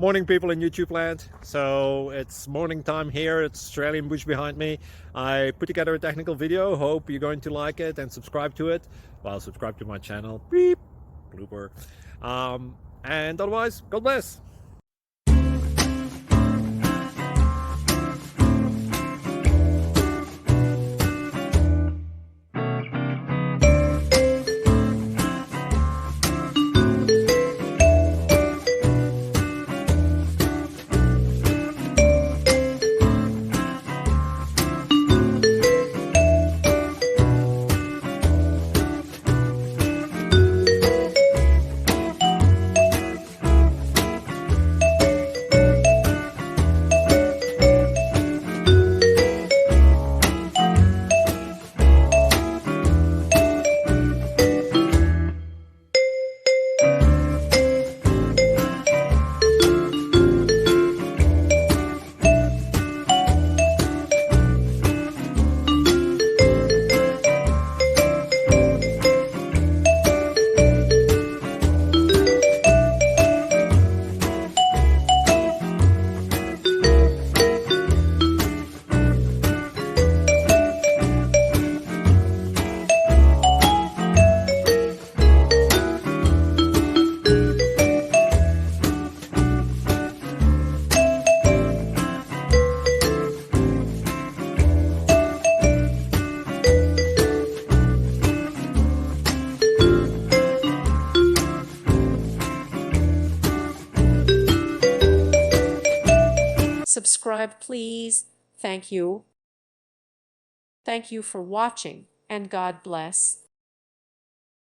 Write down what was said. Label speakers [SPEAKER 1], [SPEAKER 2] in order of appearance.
[SPEAKER 1] Morning, people in YouTube land. So it's morning time here. It's Australian bush behind me. I put together a technical video. Hope you're going to like it and subscribe to it. Well, subscribe to my channel. Beep. Blooper. And otherwise, God bless.
[SPEAKER 2] Subscribe, please. Thank you. Thank you for watching, and God bless.